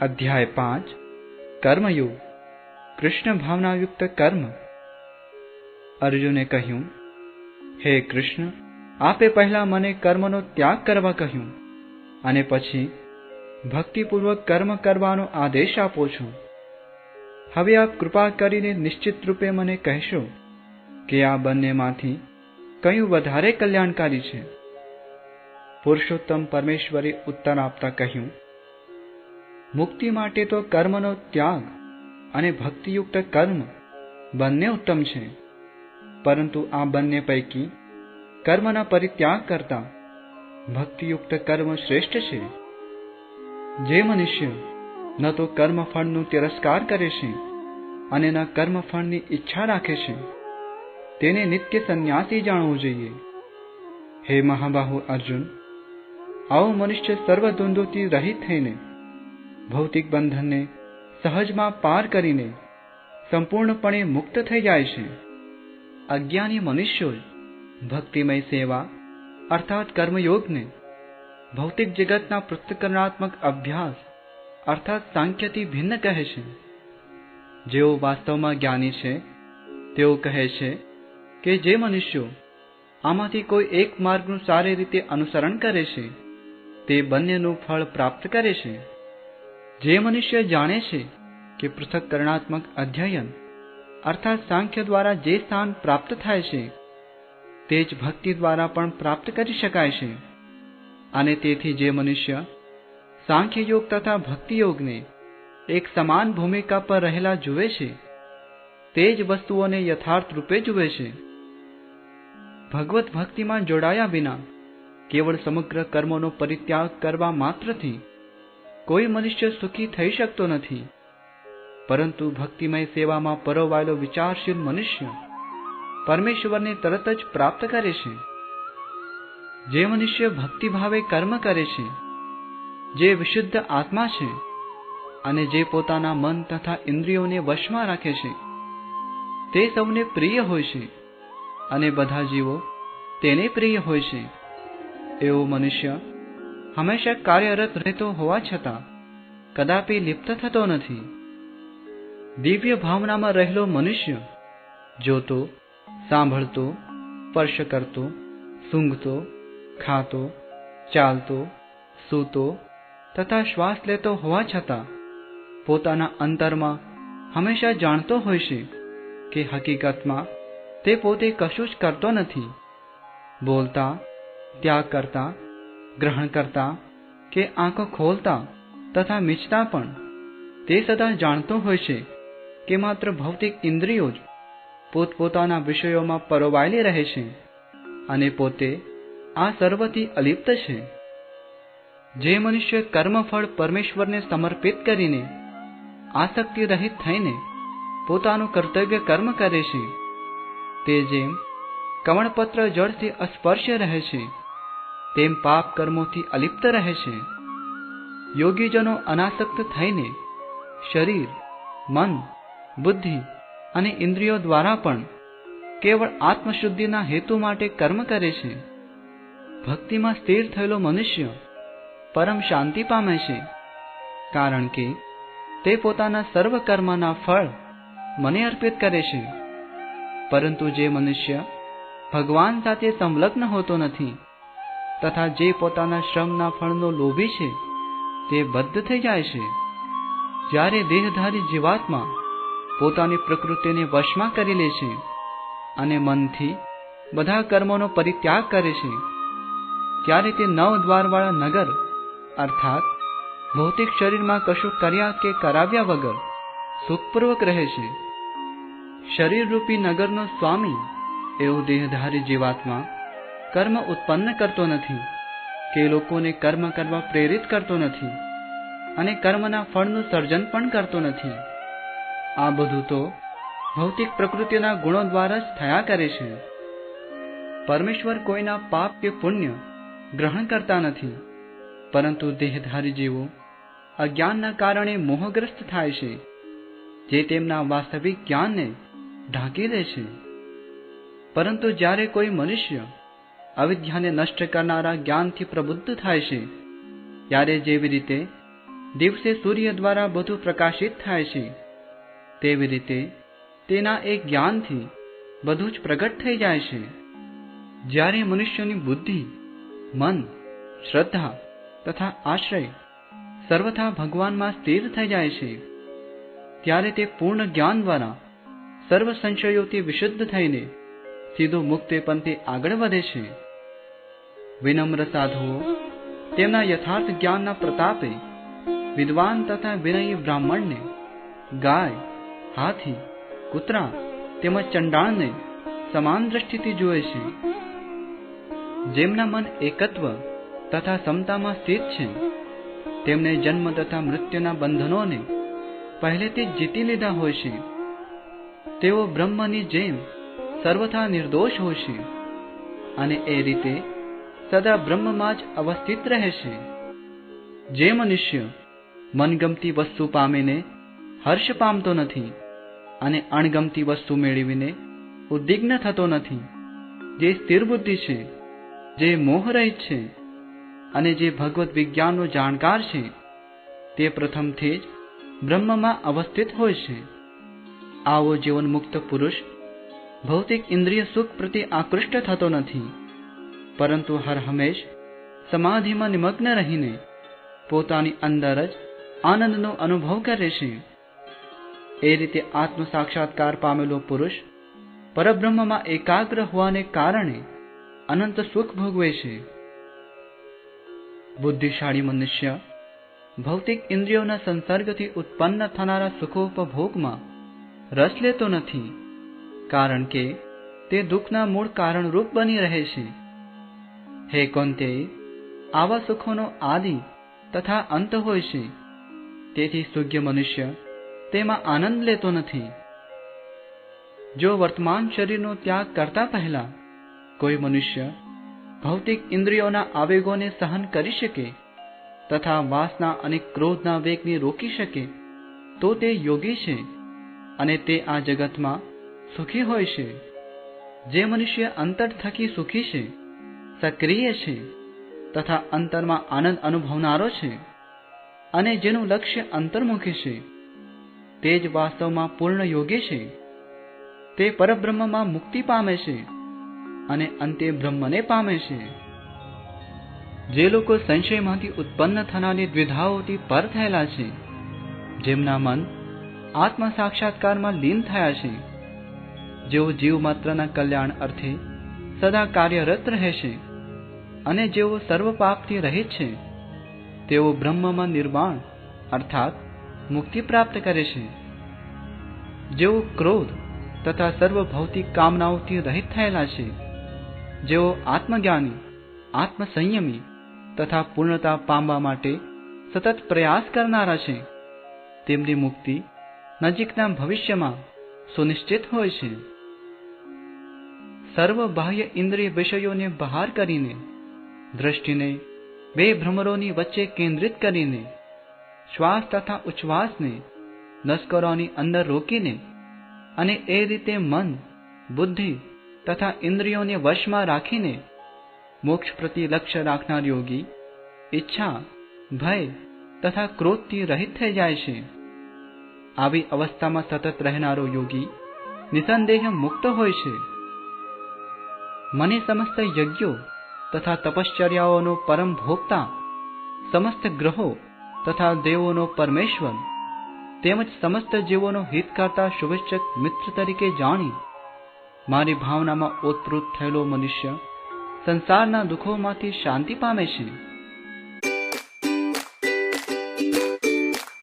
अध्याय 5 कर्मयोग कृष्ण भावनायुक्त कर्म। अर्जुने કહ્યું, હે કૃષ્ણ, આપે પહેલા મને કર્મનો ત્યાગ કરવા કહ્યું અને પછી ભક્તિપૂર્વક કર્મ કરવાનો આદેશ આપો છો. હવે આપ કૃપા કરીને નિશ્ચિત રૂપે મને કહેશો કે આ બંનેમાંથી કયું વધારે કલ્યાણકારી છે? પુરુષોત્તમ પરમેશ્વરે ઉત્તર આપતા કહ્યું, મુક્તિ માટે તો કર્મનો ત્યાગ અને ભક્તિયુક્ત કર્મ બંને ઉત્તમ છે, પરંતુ આ બંને પૈકી કર્મના પરિત્યાગ કરતા ભક્તિયુક્ત કર્મ શ્રેષ્ઠ છે. જે મનુષ્ય ન તો કર્મફળનું તિરસ્કાર કરે છે અને ન કર્મફળની ઈચ્છા રાખે છે, તેને નિત્ય સંન્યાસી જાણવું જોઈએ. હે મહાબાહુ અર્જુન, આવો મનુષ્ય સર્વ દ્વંદ્વોથી રહિત થઈને ભૌતિક બંધનને સહજમાં પાર કરીને સંપૂર્ણપણે મુક્ત થઈ જાય છે. અજ્ઞાની મનુષ્યો ભક્તિમય સેવા અર્થાત કર્મયોગને ભૌતિક જગતના પૃથ્થકરણાત્મક અભ્યાસ અર્થાત સાંખ્યથી ભિન્ન કહે છે. જેઓ વાસ્તવમાં જ્ઞાની છે તેઓ કહે છે કે જે મનુષ્યો આમાંથી કોઈ એક માર્ગનું સારી રીતે અનુસરણ કરે છે તે બંનેનું ફળ પ્રાપ્ત કરે છે. જે મનુષ્ય જાણે છે કે પૃથ્થકરણાત્મક અધ્યયન અર્થાત સાંખ્ય દ્વારા જે સ્થાન પ્રાપ્ત થાય છે તે જ ભક્તિ દ્વારા પણ પ્રાપ્ત કરી શકાય છે, અને તેથી જે મનુષ્ય સાંખ્યયોગ તથા ભક્તિયોગને એક સમાન ભૂમિકા પર રહેલા જુએ છે તે જ વસ્તુઓને યથાર્થ રૂપે જુએ છે. ભગવત ભક્તિમાં જોડાયા વિના કેવળ સમગ્ર કર્મોનો પરિત્યાગ કરવા માત્રથી કોઈ મનુષ્ય સુખી થઈ શકતો નથી, પરંતુ ભક્તિમય સેવામાં પરોવાયેલો વિચારશીલ મનુષ્ય પરમેશ્વરને તરત જ પ્રાપ્ત કરે છે. જે મનુષ્ય ભક્તિભાવે કર્મ કરે છે, જે વિશુદ્ધ આત્મા છે અને જે પોતાના મન તથા ઇન્દ્રિયોને વશમાં રાખે છે તે સૌને પ્રિય હોય છે અને બધા જીવો તેને પ્રિય હોય છે. એવો મનુષ્ય હંમેશા કાર્યરત રહેતો હોવા છતાં કદાપી લિપ્ત થતો નથી. દિવ્ય ભાવનામાં રહેલો મનુષ્ય જોતો, સાંભળતો, સ્પર્શ કરતો, સૂંઘતો, ખાતો, ચાલતો, સૂતો તથા શ્વાસ લેતો હોવા છતાં પોતાના અંતરમાં હંમેશા જાણતો હોય છે કે હકીકતમાં તે પોતે કશું જ કરતો નથી. બોલતા, ત્યાગ કરતા, ગ્રહણ કરતા કે આંખો ખોલતા તથા મીચતા પણ તે સદા જાણતો હોય છે કે માત્ર ભૌતિક ઇન્દ્રિયો જ પોતપોતાના વિષયોમાં પરોવાયેલી રહે છે અને પોતે આ સર્વથી અલિપ્ત છે. જે મનુષ્ય કર્મફળ પરમેશ્વરને સમર્પિત કરીને આસક્તિ રહિત થઈને પોતાનું કર્તવ્ય કર્મ કરે છે તે જેમ કમળપત્ર જળથી અસ્પર્શ્ય રહે છે તેમ પાપ કર્મોથી અલિપ્ત રહે છે. યોગીજનો અનાસક્ત થઈને શરીર, મન, બુદ્ધિ અને ઇન્દ્રિયો દ્વારા પણ કેવળ આત્મશુદ્ધિના હેતુ માટે કર્મ કરે છે. ભક્તિમાં સ્થિર થયેલો મનુષ્ય પરમ શાંતિ પામે છે, કારણ કે તે પોતાના સર્વ કર્મના ફળ મને અર્પિત કરે છે. પરંતુ જે મનુષ્ય ભગવાન સાથે સંલગ્ન હોતો નથી તથા જે પોતાના શ્રમના ફળનો લોભી છે તે બદ્ધ થઈ જાય છે. જ્યારે દેહધારી જીવાત્મા પોતાની પ્રકૃતિને વશમાં કરી લે છે અને મનથી બધા કર્મોનો પરિત્યાગ કરે છે ત્યારે તે 9 દ્વારવાળા નગર અર્થાત ભૌતિક શરીરમાં કશું કર્યા કે કરાવ્યા વગર સુખપૂર્વક રહે છે. શરીરરૂપી નગરનો સ્વામી એવો દેહધારી જીવાત્મા કર્મ ઉત્પન્ન કરતો નથી કે લોકોને કર્મ કરવા પ્રેરિત કરતો નથી અને કર્મના ફળનું સર્જન પણ કરતો નથી. આ બધું તો ભૌતિક પ્રકૃતિના ગુણો દ્વારા જ થયા કરે છે. પરમેશ્વર કોઈના પાપ કે પુણ્ય ગ્રહણ કરતા નથી, પરંતુ દેહધારી જીવો અજ્ઞાનના કારણે મોહગ્રસ્ત થાય છે, જે તેમના વાસ્તવિક જ્ઞાનને ઢાંકી દે છે. પરંતુ જ્યારે કોઈ મનુષ્ય અવિદ્યાને નષ્ટ કરનારા જ્ઞાનથી પ્રબુદ્ધ થાય છે ત્યારે જેવી રીતે દિવસે સૂર્ય દ્વારા બધું પ્રકાશિત થાય છે, તેવી રીતે તેના એક જ્ઞાનથી બધું જ પ્રગટ થઈ જાય છે. જ્યારે મનુષ્યની બુદ્ધિ, મન, શ્રદ્ધા તથા આશ્રય સર્વથા ભગવાનમાં સ્થિર થઈ જાય છે, ત્યારે તે પૂર્ણ જ્ઞાન દ્વારા સર્વ સંશયોથી વિશુદ્ધ થઈને સીધું મુક્તિ પંથે આગળ વધે છે. વિનમ્ર સાધુઓ તેમના યથાર્થ જ્ઞાનના પ્રતાપે વિદ્વાન તથા વિનયી બ્રાહ્મણને ગાય, હાથી, કૂતરા તેમજ ચંડાળને સમાન દ્રષ્ટિથી જુએ છે. જેમના મન એકત્વ તથા સમતામાં સ્થિત છે, તેમને જન્મ તથા મૃત્યુના બંધનોને પહેલેથી જ જીતી લીધા હોય છે. તેઓ બ્રહ્મની જેમ સર્વથા નિર્દોષ હોય છે અને એ રીતે સદા બ્રહ્મમાં જ અવસ્થિત રહે છે. જે મનુષ્ય મનગમતી વસ્તુ પામીને હર્ષ પામતો નથી અને અણગમતી વસ્તુ મેળવીને ઉદ્વિગ્ન થતો નથી, જે સ્થિર બુદ્ધિ છે, જે મોહરહિત છે અને જે ભગવદ્ વિજ્ઞાનનો જાણકાર છે, તે પ્રથમથી જ બ્રહ્મમાં અવસ્થિત હોય છે. આવો જીવનમુક્ત પુરુષ ભૌતિક ઇન્દ્રિય સુખ પ્રતિ આકૃષ્ટ થતો નથી, પરંતુ હર હંમેશ સમાધિમાં નિમગ્ન રહીને પોતાની અંદર જ આનંદનો અનુભવ કરે છે. એ રીતે આત્મ સાક્ષાત્કાર પામેલો પુરુષ પરબ્રહ્મમાં એકાગ્ર હોવાને કારણે અનંત સુખ ભોગવે છે. બુદ્ધિશાળી મનુષ્ય ભૌતિક ઇન્દ્રિયોના સંસર્ગથી ઉત્પન્ન થનારા સુખોપભોગમાં રસ લેતો નથી, કારણ કે તે દુઃખના મૂળ કારણરૂપ બની રહે છે. હે કૌંતેય, આવા સુખોનો આદિ તથા અંત હોય છે, તેથી સુજ્ઞ મનુષ્ય તેમાં આનંદ લેતો નથી. જો વર્તમાન શરીરનો ત્યાગ કરતા પહેલા કોઈ મનુષ્ય ભૌતિક ઇન્દ્રિયોના આવેગોને સહન કરી શકે તથા વાસના અને ક્રોધના વેગને રોકી શકે, તો તે યોગી છે અને તે આ જગતમાં સુખી હોય છે. જે મનુષ્ય અંતર થકી સુખી છે, સક્રિય છે તથા અંતરમાં આનંદ અનુભવનારો છે અને જેનું લક્ષ્ય અંતર્મુખી છે, તે જ વાસ્તવમાં પૂર્ણ યોગી છે. તે પરબ્રહ્મમાં મુક્તિ પામે છે અને અંતે બ્રહ્મને પામે છે. જે લોકો સંશયમાંથી ઉત્પન્ન થનારી દ્વિધાઓથી પર થયેલા છે, જેમના મન આત્મ સાક્ષાત્કારમાં લીન થયા છે, જેઓ જીવ માત્રના કલ્યાણ અર્થે સદા કાર્યરત રહે છે અને જેઓ સર્વ પાપથી રહિત છે, તેઓ બ્રહ્મમાં નિર્વાણ અર્થાત મુક્તિ પ્રાપ્ત કરે છે. જેઓ ક્રોધ તથા સર્વ ભૌતિક કામનાઓથી રહિત થયેલા છે, જેઓ આત્મજ્ઞાની, આત્મસંયમી તથા પૂર્ણતા પામવા માટે સતત પ્રયાસ કરનારા છે, તેમની મુક્તિ નજીકના ભવિષ્યમાં સુનિશ્ચિત હોય છે. સર્વ બાહ્ય ઇન્દ્રિય વિષયોને બહાર કરીને દ્રષ્ટિને બે ભ્રમરોની વચ્ચે કેન્દ્રિત કરીને શ્વાસ તથા ઉચ્છ્વાસને નસકોરાની અંદર રોકીને અને એ રીતે મન, બુદ્ધિ તથા ઇન્દ્રિયોને વશમાં રાખીને મોક્ષ પ્રતિ લક્ષ્ય રાખનાર યોગી ઈચ્છા, ભય તથા ક્રોધથી રહિત થઈ જાય છે. આવી અવસ્થામાં સતત રહેનારો યોગી નિસંદેહ મુક્ત હોય છે. મને સમસ્ત યજ્ઞો તથા તપશ્ચર્યાઓનો પરમ ભોગતા, સમસ્ત ગ્રહો તથા દેવોનો પરમેશ્વર તેમજ સમસ્ત જીવોનો હિત કરતા શુભેચ્છક મિત્ર તરીકે જાણી મારી ભાવનામાં ઓતપ્રોત થયેલો મનુષ્ય સંસારના દુઃખોમાંથી શાંતિ પામે છે.